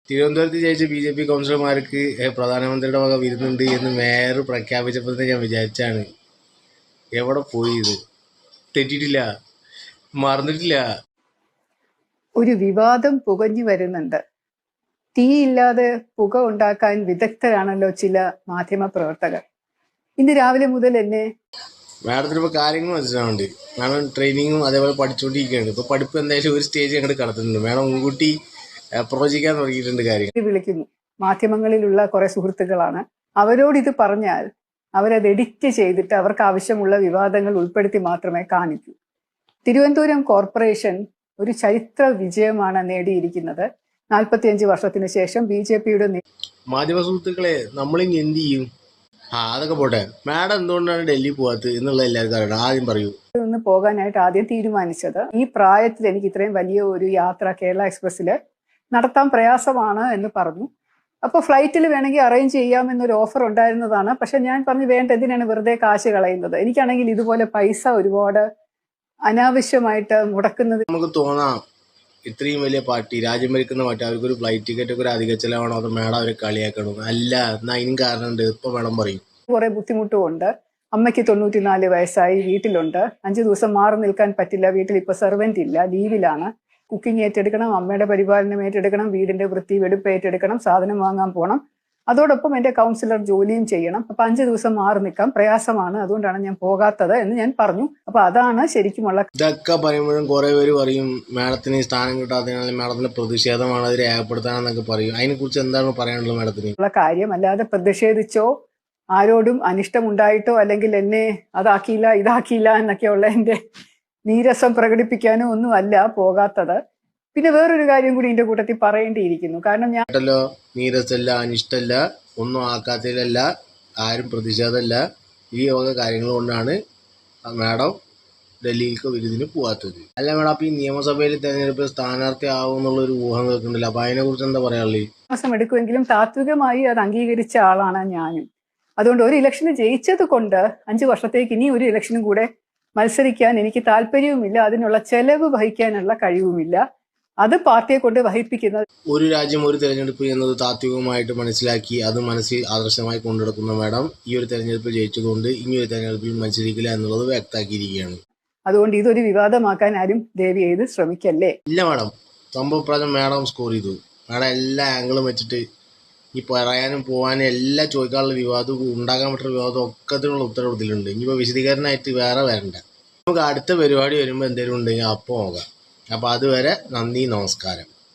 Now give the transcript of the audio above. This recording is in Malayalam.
തിരുവനന്തപുരത്ത് ജയിച്ച BJP കൗൺസിലർമാർക്ക് പ്രധാനമന്ത്രിയുടെ വക വരുന്നുണ്ട് എന്ന് മേയർ പ്രഖ്യാപിച്ചപ്പോൾ ഞാൻ വിചാരിച്ചാണ് എവിടെ പോയി ഇത്. തെറ്റിയിട്ടില്ല, മറന്നിട്ടില്ല. ഒരു വിവാദം പുകഞ്ഞു വരുന്നുണ്ട്. തീയില്ലാതെ പുക ഉണ്ടാക്കാൻ വിദഗ്ധരാണല്ലോ ചില മാധ്യമ പ്രവർത്തകർ. ഇന്ന് രാവിലെ മുതൽ എന്നെ മാഡത്തിന് ഇപ്പോൾ കാര്യങ്ങൾ മനസ്സിലാവുന്നുണ്ട്. മാഡം ട്രെയിനിങ്ങും അതേപോലെ പഠിച്ചുകൊണ്ടിരിക്കുകയാണ്. ഇപ്പോൾ പഠിപ്പ് എന്തായാലും ഒരു സ്റ്റേജ് അങ്ങോട്ട് കടത്തുന്നുണ്ട്. മാഡം മുൻകൂട്ടി പ്രവചിക്കാൻ തുടങ്ങിയിട്ടുണ്ട് കാര്യങ്ങൾ. വിളിക്കുന്നു. മാധ്യമങ്ങളിലുള്ള കുറെ സുഹൃത്തുക്കളാണ്. അവരോട് ഇത് പറഞ്ഞാൽ അവരത് എഡിറ്റ് ചെയ്തിട്ട് അവർക്ക് ആവശ്യമുള്ള വിവാദങ്ങൾ ഉൾപ്പെടുത്തി മാത്രമേ കാണിക്കൂ. തിരുവനന്തപുരം കോർപ്പറേഷൻ ഒരു ചരിത്ര വിജയമാണ് നേടിയിരിക്കുന്നത്. 45 വർഷത്തിന് ശേഷം BJPയുടെ മാധ്യമ സുഹൃത്തുക്കളെ, നമ്മളിനി എന്ത് ചെയ്യും? അതൊക്കെ പോട്ടെ. മാഡം എന്തുകൊണ്ടാണ് ഡൽഹി പോകാത്തത് എന്നുള്ളത് എല്ലാവർക്കും അറിയണം. ആദ്യം പറയൂ. നിന്ന് പോകാനായിട്ട് ആദ്യം തീരുമാനിച്ചത്, ഈ പ്രായത്തിൽ എനിക്ക് ഇത്രയും വലിയ ഒരു യാത്ര കേരള എക്സ്പ്രസ്സിൽ നടത്താൻ പ്രയാസമാണ് എന്ന് പറഞ്ഞു. അപ്പോൾ ഫ്ലൈറ്റിൽ വേണമെങ്കിൽ അറേഞ്ച് ചെയ്യാമെന്നൊരു ഓഫർ ഉണ്ടായിരുന്നതാണ്. പക്ഷെ ഞാൻ പറഞ്ഞു വേണ്ട, എന്തിനാണ് വെറുതെ കാശ് കളയുന്നത്. എനിക്കാണെങ്കിൽ ഇതുപോലെ പൈസ ഒരുപാട് അനാവശ്യമായിട്ട് മുടക്കുന്നത്. നമുക്ക് തോന്നാം ഇത്രയും വലിയ പാർട്ടി, രാജ്യം ഭരിക്കുന്ന പാർട്ടി, അവർക്കൊരു ഫ്ലൈറ്റ് ടിക്കറ്റ് ഒക്കെ ഒരു അധിക ചെലവാണോ, അത് മേഡം അവരെ കളിയാക്കണോ? അല്ല, എന്നാ അതിനും കാരണമുണ്ട്. ഇപ്പൊ മേഡം പറയും. കുറെ ബുദ്ധിമുട്ടുമുണ്ട്. അമ്മയ്ക്ക് 94 വയസ്സായി, വീട്ടിലുണ്ട്. 5 ദിവസം മാറി നിൽക്കാൻ പറ്റില്ല. വീട്ടിൽ ഇപ്പൊ സെർവന്റ് ഇല്ല, ലീവിലാണ്. കുക്കിംഗ് ഏറ്റെടുക്കണം, അമ്മയുടെ പരിപാലനം ഏറ്റെടുക്കണം, വീടിന്റെ വൃത്തി വെടുപ്പ് ഏറ്റെടുക്കണം, സാധനം വാങ്ങാൻ പോകണം. അതോടൊപ്പം എൻ്റെ കൗൺസിലർ ജോലിയും ചെയ്യണം. അപ്പൊ 5 ദിവസം മാറി നിൽക്കാൻ പ്രയാസമാണ്, അതുകൊണ്ടാണ് ഞാൻ പോകാത്തത് എന്ന് ഞാൻ പറഞ്ഞു. അപ്പൊ അതാണ് ശരിക്കുമുള്ള. ഇതൊക്കെ പറയുമ്പോഴും കുറെ പേര് പറയും മാഡത്തിന് സ്ഥാനം കിട്ടാത്തതിനാൽ മാഡത്തിന്റെ പ്രതിഷേധമാണ്, അത് രേഖപ്പെടുത്താനെന്നൊക്കെ പറയും. അതിനെ കുറിച്ച് എന്താണ് പറയാനുള്ളത് മാഡത്തിന്? ഉള്ള കാര്യം, അല്ലാതെ പ്രതിഷേധിച്ചോ ആരോടും അനിഷ്ടമുണ്ടായിട്ടോ അല്ലെങ്കിൽ എന്നെ അതാക്കിയില്ല ഇതാക്കിയില്ല എന്നൊക്കെയുള്ള എൻ്റെ നീരസം പ്രകടിപ്പിക്കാനോ ഒന്നും അല്ല പോകാത്തത്. പിന്നെ വേറൊരു കാര്യം കൂടി ഇതിന്റെ കൂട്ടത്തിൽ പറയേണ്ടിയിരിക്കുന്നു. കാരണം ഞാൻ നീരസല്ല, അനിഷ്ടല്ല, ഒന്നും ആക്കാത്തതിലല്ല, ആരും പ്രതിഷേധമല്ല, ഈ വക കാര്യങ്ങൾ കൊണ്ടാണ് മാഡം ഡൽഹിയിലേക്ക് വിരുന്നിന് പോകാത്തത്. അല്ല മാഡം, അപ്പൊ ഈ നിയമസഭയിൽ തെരഞ്ഞെടുപ്പ് സ്ഥാനാർത്ഥി ആവും എന്നുള്ളൊരു ഊഹം കേൾക്കുന്നില്ല. അപ്പൊ അതിനെ കുറിച്ച് എന്താ പറയാനുള്ളത്? മാസം എടുക്കുമെങ്കിലും താത്വികമായി അത് അംഗീകരിച്ച ആളാണ് ഞാനും. അതുകൊണ്ട് ഒരു ഇലക്ഷന് ജയിച്ചത് കൊണ്ട് 5 വർഷത്തേക്ക് ഇനി ഒരു ഇലക്ഷനും കൂടെ മത്സരിക്കാൻ എനിക്ക് താല്പര്യവുമില്ല. അതിനുള്ള ചെലവ് വഹിക്കാനുള്ള കഴിവുമില്ല. അത് പാർട്ടിയെ കൊണ്ട് വഹിപ്പിക്കുന്നത്. ഒരു രാജ്യം ഒരു തെരഞ്ഞെടുപ്പ് എന്നത് താത്വികമായിട്ട് മനസ്സിലാക്കി അത് മനസ്സിൽ ആദർശമായി കൊണ്ടുനടക്കുന്ന മാഡം ഈ ഒരു തെരഞ്ഞെടുപ്പ് ജയിച്ചതുകൊണ്ട് ഇനി ഒരു തെരഞ്ഞെടുപ്പിൽ മത്സരിക്കില്ല എന്നുള്ളത് വ്യക്തമാക്കിയിരിക്കുകയാണ്. അതുകൊണ്ട് ഇതൊരു വിവാദമാക്കാൻ ആരും ദയവ് ചെയ്ത് ശ്രമിക്കല്ലേ. ഇല്ല മാഡം, സംഭവപ്രകാരം മാഡം സ്കോർ ചെയ്തു. മാഡം എല്ലാ ആംഗിളും വെച്ചിട്ട് ഈ പറയാനും പോകാനും എല്ലാം ചോദിക്കാനുള്ള വിവാദവും ഉണ്ടാക്കാൻ പറ്റുന്ന വിവാദം ഒക്കത്തിനുള്ള ഉത്തരവിലുണ്ട്. ഇനിയിപ്പോൾ വിശദീകരണമായിട്ട് വേറെ വരണ്ട. നമുക്ക് അടുത്ത പരിപാടി വരുമ്പോൾ എന്തെങ്കിലും ഉണ്ടെങ്കിൽ അപ്പോൾ നോക്കാം. അപ്പോൾ അതുവരെ നന്ദി, നമസ്കാരം.